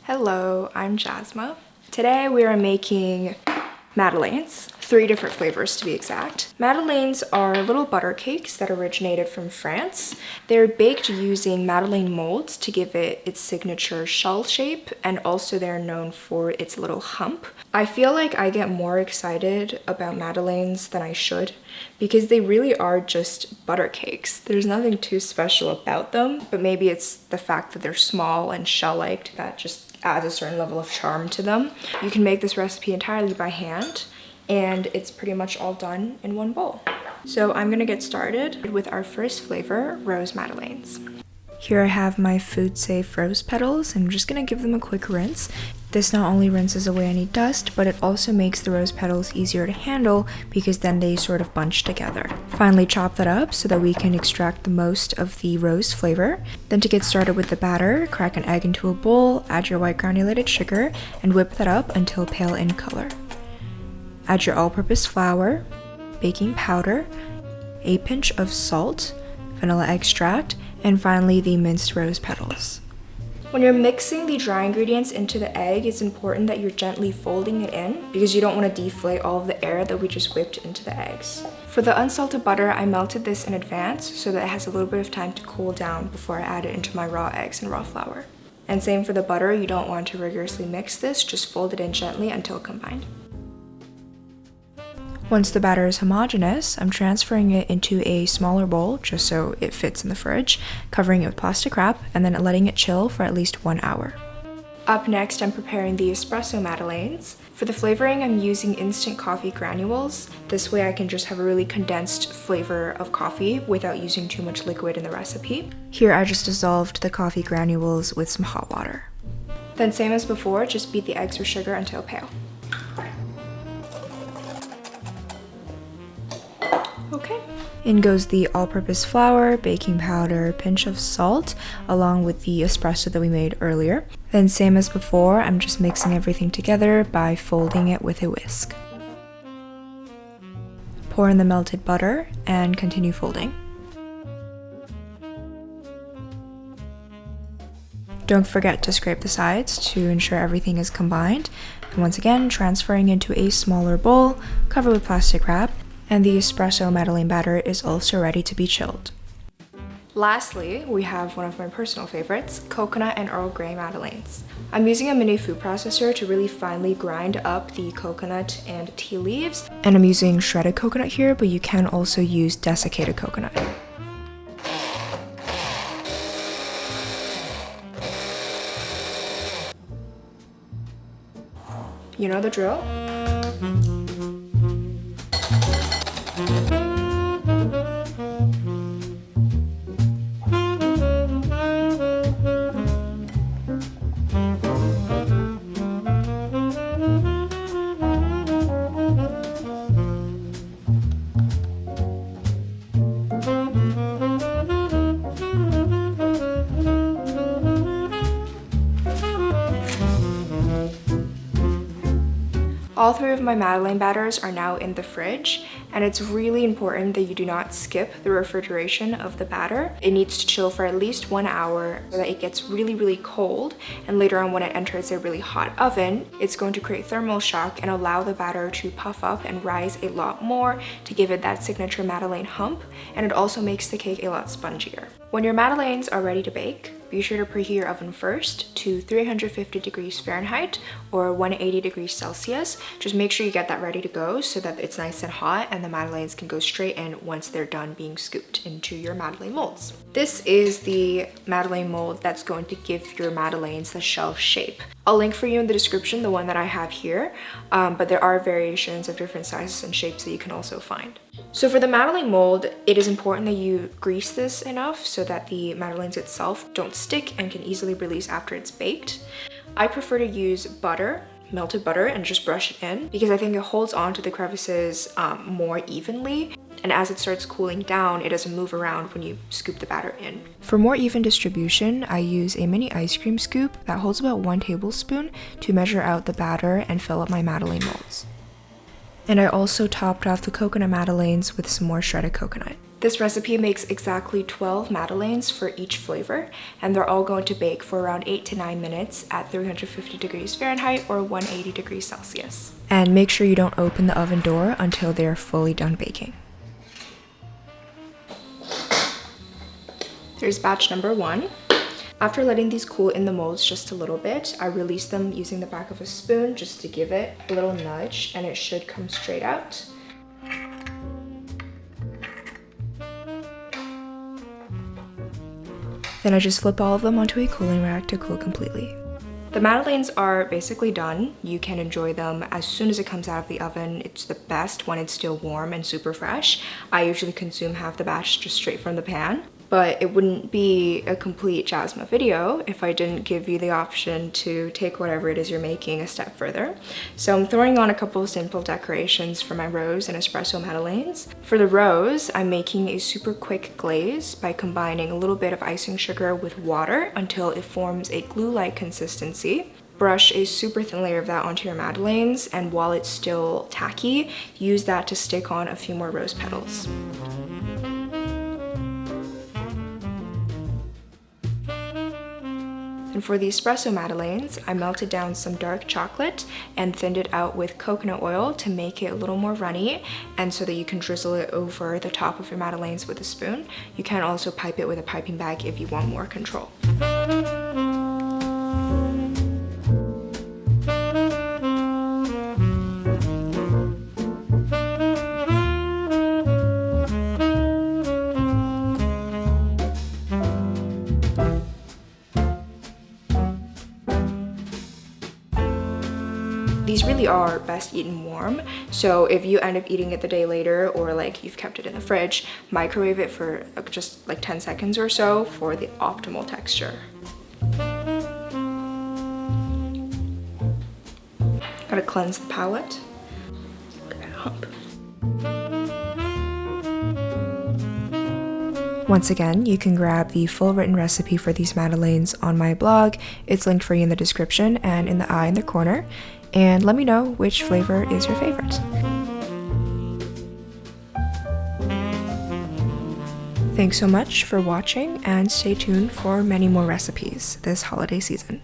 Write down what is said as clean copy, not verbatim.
Hello, I'm Jasma. Today we are making Madeleines, 3 different flavors to be exact. Madeleines are little butter cakes that originated from France. They're baked using Madeleine molds to give it its signature shell shape, and also they're known for its little hump. I feel like I get more excited about Madeleines than I should because they really are just butter cakes. There's nothing too special about them, but maybe it's the fact that they're small and shell-like that just adds a certain level of charm to them. You can make this recipe entirely by hand, and it's pretty much all done in one bowl. So I'm gonna get started with our first flavor, rose madeleines. Here I have my food-safe rose petals, and I'm just gonna give them a quick rinse. This not only rinses away any dust, but it also makes the rose petals easier to handle because then they sort of bunch together. Finally chop that up so that we can extract the most of the rose flavor. Then to get started with the batter, crack an egg into a bowl, add your white granulated sugar, and whip that up until pale in color. Add your all-purpose flour, baking powder, a pinch of salt, vanilla extract, and finally the minced rose petals. When you're mixing the dry ingredients into the egg, it's important that you're gently folding it in because you don't want to deflate all of the air that we just whipped into the eggs. For the unsalted butter, I melted this in advance so that it has a little bit of time to cool down before I add it into my raw eggs and raw flour. And same for the butter, you don't want to rigorously mix this, just fold it in gently until combined. Once the batter is homogeneous, I'm transferring it into a smaller bowl just so it fits in the fridge, covering it with plastic wrap, and then letting it chill for at least 1 hour. Up next, I'm preparing the Espresso Madeleines. For the flavoring, I'm using instant coffee granules. This way I can just have a really condensed flavor of coffee without using too much liquid in the recipe. Here I just dissolved the coffee granules with some hot water. Then same as before, just beat the eggs with sugar until pale. Okay. In goes the all-purpose flour, baking powder, pinch of salt, along with the espresso that we made earlier. Then same as before, I'm just mixing everything together by folding it with a whisk. Pour in the melted butter and continue folding. Don't forget to scrape the sides to ensure everything is combined. And once again, transferring into a smaller bowl, cover with plastic wrap. And the Espresso Madeleine batter is also ready to be chilled. Lastly, we have one of my personal favorites, coconut and Earl Grey Madeleines. I'm using a mini food processor to really finely grind up the coconut and tea leaves. And I'm using shredded coconut here, but you can also use desiccated coconut. You know the drill? All 3 of my Madeleine batters are now in the fridge, and it's really important that you do not skip the refrigeration of the batter. It needs to chill for at least 1 hour so that it gets really cold, and later on when it enters a really hot oven, it's going to create thermal shock and allow the batter to puff up and rise a lot more to give it that signature Madeleine hump, and it also makes the cake a lot spongier. When your Madeleines are ready to bake, be sure to preheat your oven first to 350 degrees Fahrenheit or 180 degrees Celsius. Just make sure you get that ready to go so that it's nice and hot and the Madeleines can go straight in once they're done being scooped into your Madeleine molds. This is the Madeleine mold that's going to give your Madeleines the shell shape. I'll link for you in the description the one that I have here, but there are variations of different sizes and shapes that you can also find. So for the Madeleine mold, it is important that you grease this enough so that the Madeleines itself don't stick and can easily release after it's baked. I prefer to use butter, melted butter, and just brush it in because I think it holds on to the crevices more evenly. And as it starts cooling down, it doesn't move around when you scoop the batter in. For more even distribution, I use a mini ice cream scoop that holds about 1 tablespoon to measure out the batter and fill up my Madeleine molds. And I also topped off the coconut Madeleines with some more shredded coconut. This recipe makes exactly 12 madeleines for each flavor, and they're all going to bake for around 8 to 9 minutes at 350 degrees Fahrenheit or 180 degrees Celsius. And make sure you don't open the oven door until they're fully done baking. Here's batch number 1. After letting these cool in the molds just a little bit, I release them using the back of a spoon just to give it a little nudge, and it should come straight out. Then I just flip all of them onto a cooling rack to cool completely. The madeleines are basically done. You can enjoy them as soon as it comes out of the oven. It's the best when it's still warm and super fresh. I usually consume half the batch just straight from the pan. But it wouldn't be a complete Jasma video if I didn't give you the option to take whatever it is you're making a step further. So I'm throwing on a couple of simple decorations for my rose and espresso madeleines. For the rose, I'm making a super quick glaze by combining a little bit of icing sugar with water until it forms a glue-like consistency. Brush a super thin layer of that onto your madeleines, and while it's still tacky, use that to stick on a few more rose petals. And for the espresso madeleines, I melted down some dark chocolate and thinned it out with coconut oil to make it a little more runny, and so that you can drizzle it over the top of your madeleines with a spoon. You can also pipe it with a piping bag if you want more control. These really are best eaten warm, so if you end up eating it the day later, or like you've kept it in the fridge, microwave it for just like 10 seconds or so for the optimal texture. Gotta cleanse the palate. Look at that hump. Once again, you can grab the full written recipe for these madeleines on my blog. It's linked for you in the description and in the eye in the corner. And let me know which flavor is your favorite. Thanks so much for watching, and stay tuned for many more recipes this holiday season.